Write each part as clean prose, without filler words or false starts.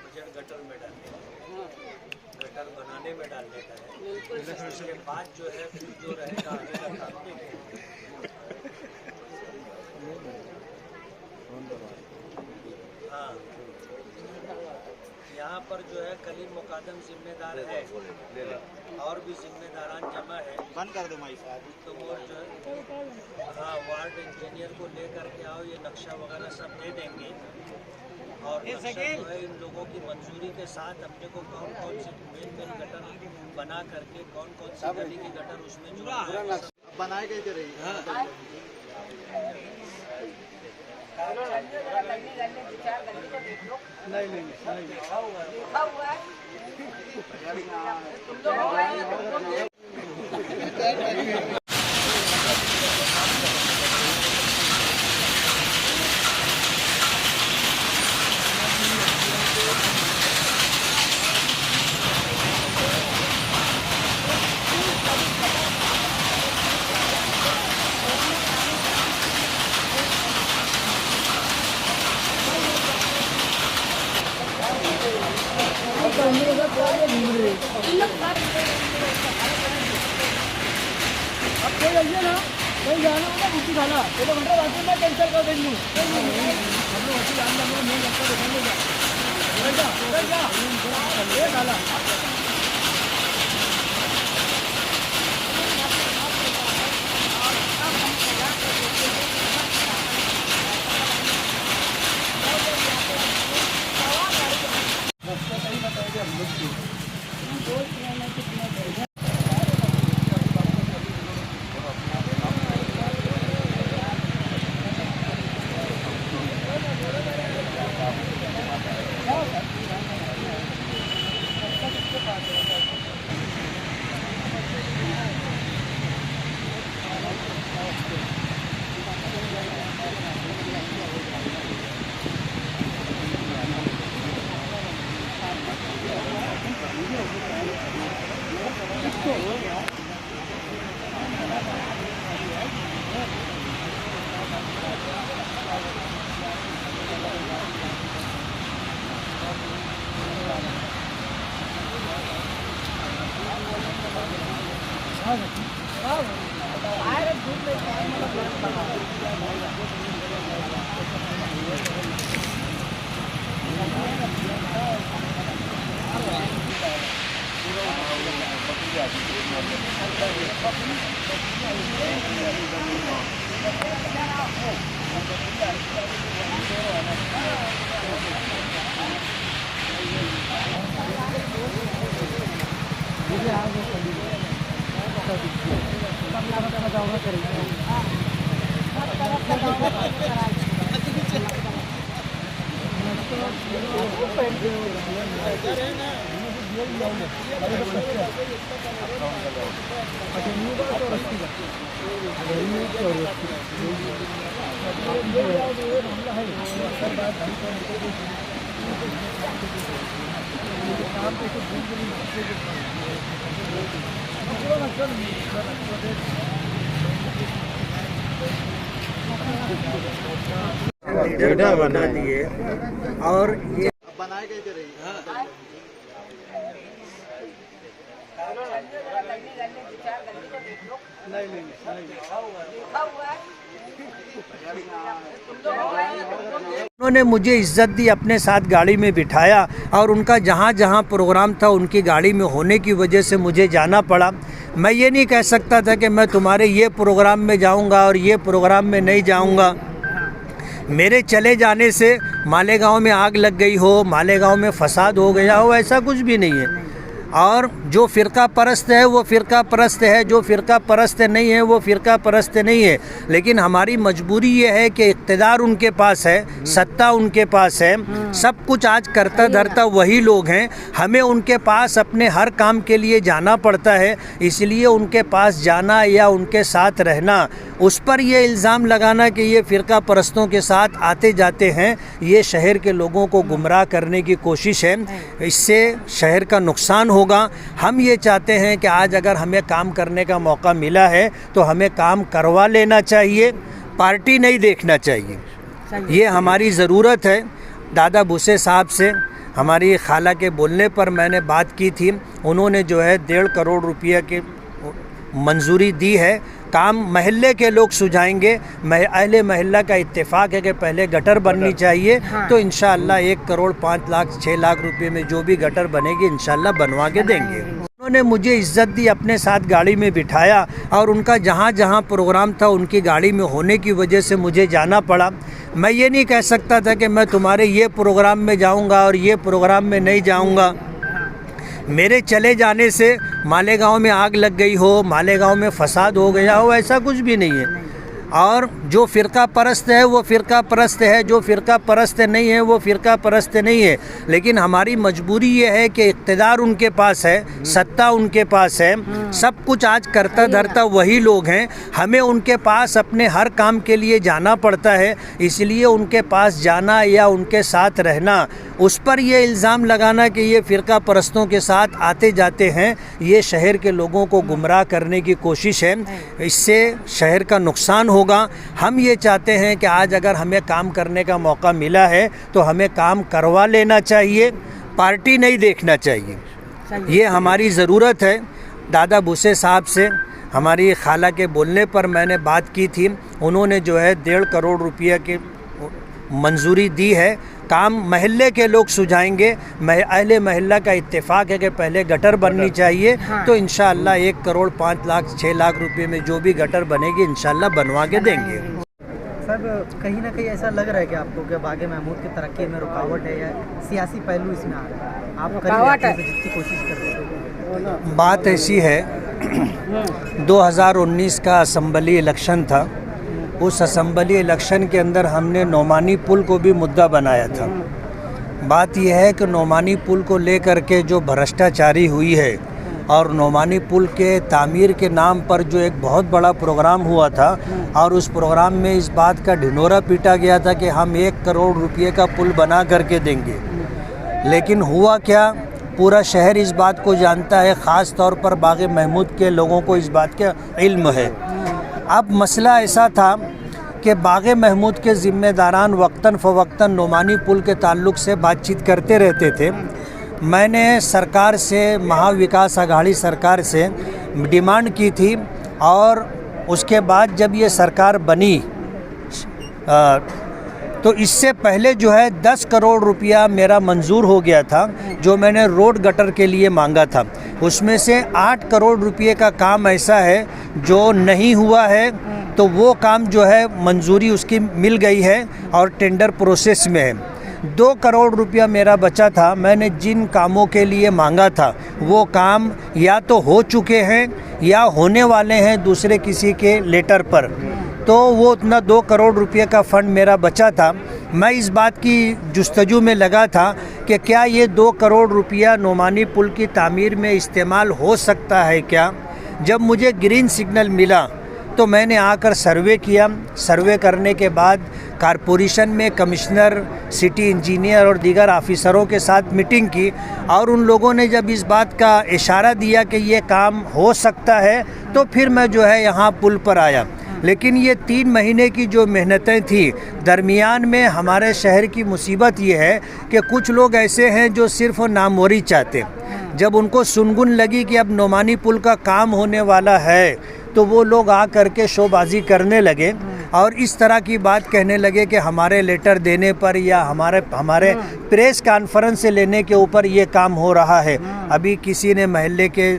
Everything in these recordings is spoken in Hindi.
बजट गटर में डालने का, गटर बनाने में डालने का है। उसके बाद जो है फिर जो रहेगा आगे का काम देखेंगे। हाँ, यहाँ पर जो है कलीम मुकादम जिम्मेदार है और भी जिम्मेदारान जमा है। बंद कर दो भाई साहब। तो वो जो है हाँ वार्ड इंजीनियर को लेकर के आओ, ये नक्शा वगैरह सब दे देंगे और नक्शा जो है इन लोगों की मंजूरी के साथ अपने को कौन कौन से मेन गटर बना करके कौन कौन सी गली की गटर उसमें जुड़ा बनाए गए थे रही। नहीं अब कोई आइए ना, कहीं जाना होगा कुछ खाना तो घंटा बाकी मैं कैंसिल कर देंगे। हम लोग अच्छी जान जाएंगे, नहीं लगता देखेंगे क्या ये खाना लीडर बना दिए और ये बनाए गए थे रही। उन्होंने मुझे इज्जत दी, अपने साथ गाड़ी में बिठाया और उनका जहाँ जहाँ प्रोग्राम था उनकी गाड़ी में होने की वजह से मुझे जाना पड़ा। मैं ये नहीं कह सकता था कि मैं तुम्हारे ये प्रोग्राम में जाऊंगा और ये प्रोग्राम में नहीं जाऊंगा। मेरे चले जाने से मालेगांव में आग लग गई हो, मालेगांव में फसाद हो गया हो, ऐसा कुछ भी नहीं है। और जो फ़िरका परस्त है वो फ़िरका परस्त है, जो फ़िरका परस्त नहीं है वो फ़िरका परस्त नहीं है। लेकिन हमारी मजबूरी ये है कि इक़्तिदार उनके पास है, सत्ता उनके पास है, सब कुछ आज करता धरता वही लोग हैं। हमें उनके पास अपने हर काम के लिए जाना पड़ता है, इसलिए उनके पास जाना या उनके साथ रहना, उस पर ये इल्ज़ाम लगाना कि ये फ़िरका परस्तों के साथ आते जाते हैं, ये शहर के लोगों को गुमराह करने की कोशिश है। इससे शहर का नुकसान होगा। हम ये चाहते हैं कि आज अगर हमें काम करने का मौका मिला है तो हमें काम करवा लेना चाहिए, पार्टी नहीं देखना चाहिए। ये हमारी ज़रूरत है। दादा भूसे साहब से हमारी खाला के बोलने पर मैंने बात की थी। उन्होंने जो है 1.5 करोड़ रुपये की मंजूरी दी है। काम महल्ले के लोग सुझाएंगे। अहले महल्ला का इत्तेफाक है कि पहले गटर बननी चाहिए, तो इंशाअल्लाह 1 करोड़ 5 लाख 6 लाख रुपए में जो भी गटर बनेगी इंशाअल्लाह बनवा के देंगे। उन्होंने मुझे इज्जत दी, अपने साथ गाड़ी में बिठाया और उनका जहाँ जहाँ प्रोग्राम था उनकी गाड़ी में होने की वजह से मुझे जाना पड़ा। मैं ये नहीं कह सकता था कि मैं तुम्हारे ये प्रोग्राम में जाऊँगा और ये प्रोग्राम में नहीं जाऊँगा। मेरे चले जाने से मालेगांव में आग लग गई हो, मालेगांव में फसाद हो गया हो, ऐसा कुछ भी नहीं है। और जो फ़िरका परस्त है वो फ़िरका परस्त है, जो फ़िरका परस्त नहीं है वो फ़िरका परस्त नहीं है। लेकिन हमारी मजबूरी ये है कि इक़्तिदार उनके पास है, सत्ता उनके पास है, सब कुछ आज करता धरता वही लोग हैं। हमें उनके पास अपने हर काम के लिए जाना पड़ता है, इसलिए उनके पास जाना या उनके साथ रहना, उस पर ये इल्ज़ाम लगाना कि ये फ़िरका परस्तों के साथ आते जाते हैं, ये शहर के लोगों को गुमराह करने की कोशिश है। इससे शहर का नुकसान होगा। हम ये चाहते हैं कि आज अगर हमें काम करने का मौका मिला है तो हमें काम करवा लेना चाहिए, पार्टी नहीं देखना चाहिए। ये हमारी ज़रूरत है। दादा भूसे साहब से हमारी खाला के बोलने पर मैंने बात की थी। उन्होंने जो है 1.5 करोड़ रुपये की मंजूरी दी है। काम महल्ले के लोग सुझाएंगे। अहले महल्ला का इत्तेफाक है कि पहले गटर बननी चाहिए, तो इंशाअल्लाह 1 करोड़ 5 लाख 6 लाख रुपए में जो भी गटर बनेगी इंशाअल्लाह बनवा के देंगे। सर, कहीं ना कहीं ऐसा लग रहा है कि आपको कि बागे महमूद की तरक्की में रुकावट है या सियासी पहलू इसमें आ रहा है? आप जितनी कोशिश कर रहे हैं। बात ऐसी है 2019 का असम्बली इलेक्शन था। उस असम्बली इलेक्शन के अंदर हमने नोमानी पुल को भी मुद्दा बनाया था। बात यह है कि नोमानी पुल को लेकर के जो भ्रष्टाचारी हुई है और नोमानी पुल के तामीर के नाम पर जो एक बहुत बड़ा प्रोग्राम हुआ था और उस प्रोग्राम में इस बात का ढिंढोरा पीटा गया था कि हम 1 करोड़ रुपये का पुल बना करके देंगे। लेकिन हुआ क्या, पूरा शहर इस बात को जानता है, ख़ास तौर पर बागे महमूद के लोगों को इस बात का इल्म है। अब मसला ऐसा था कि बागे महमूद के ज़िम्मेदारान वक्तन फ़वक्तन नोमानी पुल के ताल्लुक़ से बातचीत करते रहते थे। मैंने सरकार से, महाविकास आघाड़ी सरकार से डिमांड की थी और उसके बाद जब ये सरकार बनी तो इससे पहले जो है 10 करोड़ रुपया मेरा मंजूर हो गया था, जो मैंने रोड गटर के लिए मांगा था। उसमें से 8 करोड़ रुपये का काम ऐसा है जो नहीं हुआ है, तो वो काम जो है मंजूरी उसकी मिल गई है और टेंडर प्रोसेस में है। 2 करोड़ रुपया मेरा बचा था। मैंने जिन कामों के लिए मांगा था वो काम या तो हो चुके हैं या होने वाले हैं दूसरे किसी के लेटर पर, तो वो उतना 2 करोड़ रुपये का फ़ंड मेरा बचा था। मैं इस बात की जुस्तजू में लगा था कि क्या ये 2 करोड़ रुपया नोमानी पुल की तामीर में इस्तेमाल हो सकता है क्या। जब मुझे ग्रीन सिग्नल मिला तो मैंने आकर सर्वे किया। सर्वे करने के बाद कारपोरेशन में कमिश्नर, सिटी इंजीनियर और दीगर ऑफिसरों के साथ मीटिंग की और उन लोगों ने जब इस बात का इशारा दिया कि ये काम हो सकता है तो फिर मैं जो है यहाँ पुल पर आया। लेकिन ये 3 महीने की जो मेहनतें थी, दरमियान में हमारे शहर की मुसीबत ये है कि कुछ लोग ऐसे हैं जो सिर्फ नामोरी चाहते। जब उनको सुनगुन लगी कि अब नोमानी पुल का काम होने वाला है तो वो लोग आ करके शोबाजी करने लगे और इस तरह की बात कहने लगे कि हमारे लेटर देने पर या हमारे प्रेस कॉन्फ्रेंस से लेने के ऊपर ये काम हो रहा है। अभी किसी ने महल्ले के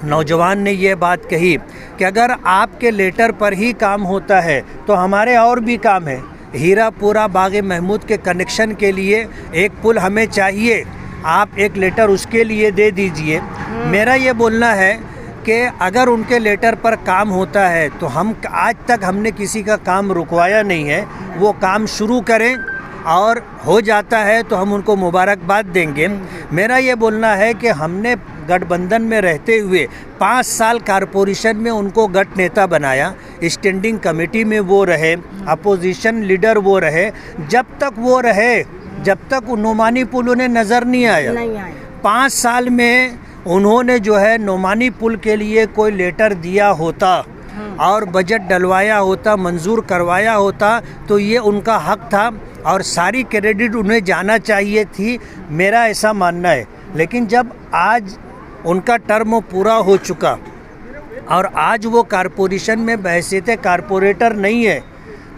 नौजवान ने ये बात कही कि अगर आपके लेटर पर ही काम होता है तो हमारे और भी काम है। हीरापुरा बागे महमूद के कनेक्शन के लिए एक पुल हमें चाहिए, आप एक लेटर उसके लिए दे दीजिए। मेरा ये बोलना है कि अगर उनके लेटर पर काम होता है तो हम आज तक हमने किसी का काम रुकवाया नहीं है, वो काम शुरू करें और हो जाता है तो हम उनको मुबारकबाद देंगे। मेरा ये बोलना है कि हमने गठबंधन में रहते हुए 5 साल कारपोरेशन में उनको गठ नेता बनाया, स्टैंडिंग कमेटी में वो रहे, अपोजिशन लीडर वो रहे। जब तक वो रहे, जब तक नोमानी पुल उन्हें नज़र नहीं आया। 5 साल में उन्होंने जो है नोमानी पुल के लिए कोई लेटर दिया होता और बजट डलवाया होता, मंजूर करवाया होता तो ये उनका हक था। और सारी क्रेडिट उन्हें जाना चाहिए थी, मेरा ऐसा मानना है। लेकिन जब आज उनका टर्म पूरा हो चुका और आज वो कारपोरेशन में बहैसियत कारपोरेटर नहीं है,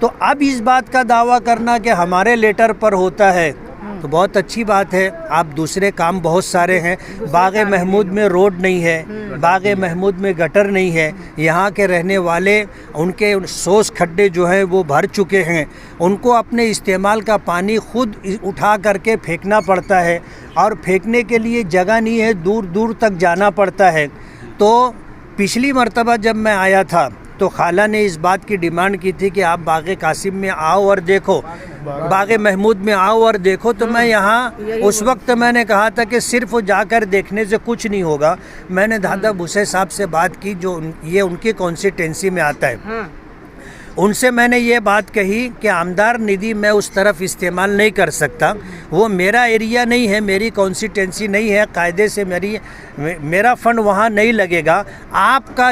तो अब इस बात का दावा करना कि हमारे लेटर पर होता है तो बहुत अच्छी बात है। आप दूसरे काम बहुत सारे हैं, बाग़ महमूद में रोड नहीं है, बाग़ महमूद में गटर नहीं है, यहाँ के रहने वाले उनके सोस खड्डे जो हैं वो भर चुके हैं, उनको अपने इस्तेमाल का पानी खुद उठा करके फेंकना पड़ता है और फेंकने के लिए जगह नहीं है, दूर दूर तक जाना पड़ता है। तो पिछली मर्तबा जब मैं आया था तो खाला ने इस बात की डिमांड की थी कि आप बाग़ कासिम में आओ और देखो, बाग़ महमूद में आओ और देखो। तो मैं यहाँ उस वक्त मैंने कहा था कि सिर्फ जाकर देखने से कुछ नहीं होगा। मैंने दादा भूसे साहब से बात की जो ये उनकी कॉन्स्टिट्यूंसी में आता है, उनसे मैंने ये बात कही कि आमदार निधि मैं उस तरफ इस्तेमाल नहीं कर सकता, वो मेरा एरिया नहीं है, मेरी कॉन्स्टिट्यूंसी नहीं है, कायदे से मेरा फ़ंड वहाँ नहीं लगेगा। आपका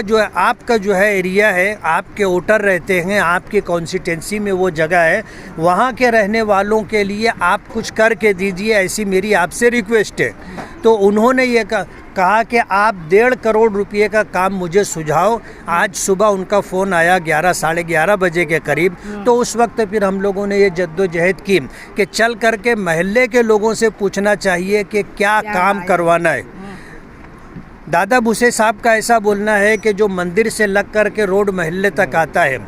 जो है एरिया है, आपके वोटर रहते हैं, आपकी कॉन्स्टिट्यूंसी में वो जगह है, वहाँ के रहने वालों के लिए आप कुछ करके दीजिए, ऐसी मेरी आपसे रिक्वेस्ट है। तो उन्होंने ये कहा कि आप 1.5 करोड़ रुपये का काम मुझे सुझाओ। आज सुबह उनका फ़ोन आया 11 साढ़े 11 बजे के करीब, तो उस वक्त फिर हम लोगों ने ये जद्दोजहद की कि चल करके महल्ले के लोगों से पूछना चाहिए कि क्या काम करवाना है। दादा भूसे साहब का ऐसा बोलना है कि जो मंदिर से लग कर के रोड महल्ले तक आता है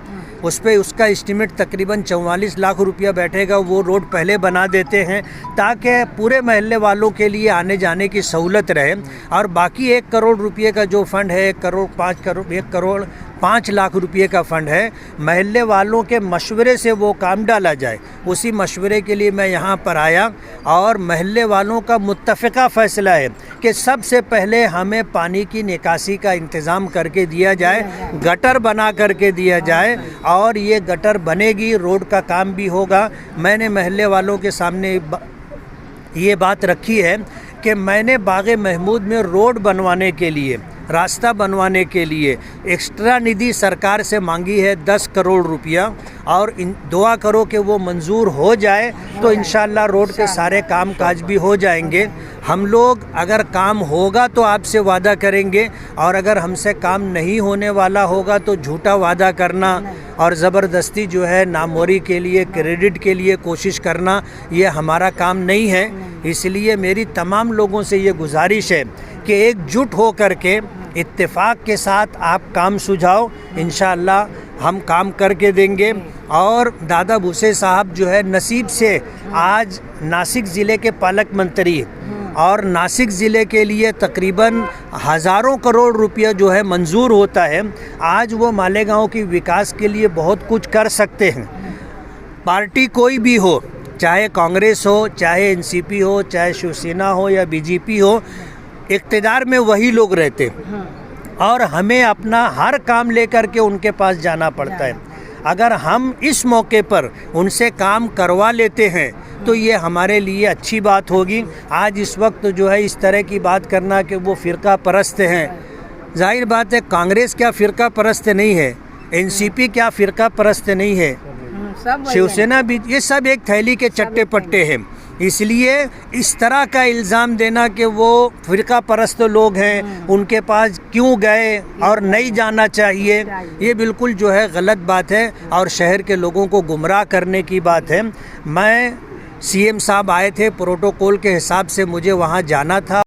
उस पर उसका एस्टीमेट तकरीबन 44 लाख रुपया बैठेगा। वो रोड पहले बना देते हैं ताकि पूरे महल्ले वालों के लिए आने जाने की सहूलत रहे, और बाकी 1 करोड़ रुपये का जो फ़ंड है, 1 करोड़ 5 लाख रुपये का फ़ंड है, महल्ले वालों के मशवरे से वो काम डाला जाए। उसी मशवरे के लिए मैं यहाँ पर आया और महल्ले वालों का मुत्तफ़िक़ा फ़ैसला है कि सबसे पहले हमें पानी की निकासी का इंतज़ाम करके दिया जाए, गटर बना करके दिया जाए, और ये गटर बनेगी, रोड का काम भी होगा। मैंने महल्ले वालों के सामने ये बात रखी है कि मैंने बाग़ महमूद में रोड बनवाने के लिए, रास्ता बनवाने के लिए एक्स्ट्रा निधि सरकार से मांगी है 10 करोड़ रुपया, और दुआ करो कि वो मंजूर हो जाए तो इंशाअल्लाह रोड के सारे काम काज भी हो जाएंगे। हम लोग अगर काम होगा तो आपसे वादा करेंगे, और अगर हमसे काम नहीं होने वाला होगा तो झूठा वादा करना और ज़बरदस्ती जो है नामोरी के लिए, क्रेडिट के लिए कोशिश करना, ये हमारा काम नहीं है। इसलिए मेरी तमाम लोगों से ये गुजारिश है कि एकजुट हो करके इत्तेफाक के साथ आप काम सुझाओ, इंशाअल्लाह हम काम करके देंगे। और दादा भूसे साहब जो है नसीब से आज नासिक ज़िले के पालक मंत्री, और नासिक ज़िले के लिए तकरीबन हज़ारों करोड़ रुपया जो है मंजूर होता है। आज वो मालेगांव की विकास के लिए बहुत कुछ कर सकते हैं। पार्टी कोई भी हो, चाहे कांग्रेस हो, चाहे एनसीपी हो, चाहे शिवसेना हो या बीजेपी हो, इक़्तिदार में वही लोग रहते और हमें अपना हर काम लेकर के उनके पास जाना पड़ता है। अगर हम इस मौके पर उनसे काम करवा लेते हैं तो ये हमारे लिए अच्छी बात होगी। आज इस वक्त जो है इस तरह की बात करना कि वो फ़िरका परस्त हैं, जाहिर बात है कांग्रेस क्या फ़िरका परस्त नहीं है, एनसीपी क्या फ़िरका परस्त नहीं है, शिवसेना भी, ये सब एक थैली के चट्टे पट्टे हैं। इसलिए इस तरह का इल्ज़ाम देना कि वो फ़िरका परस्त लोग हैं, उनके पास क्यों गए और नहीं जाना चाहिए, ये बिल्कुल जो है गलत बात है और शहर के लोगों को गुमराह करने की बात है। मैं सीएम साहब आए थे, प्रोटोकॉल के हिसाब से मुझे वहाँ जाना था।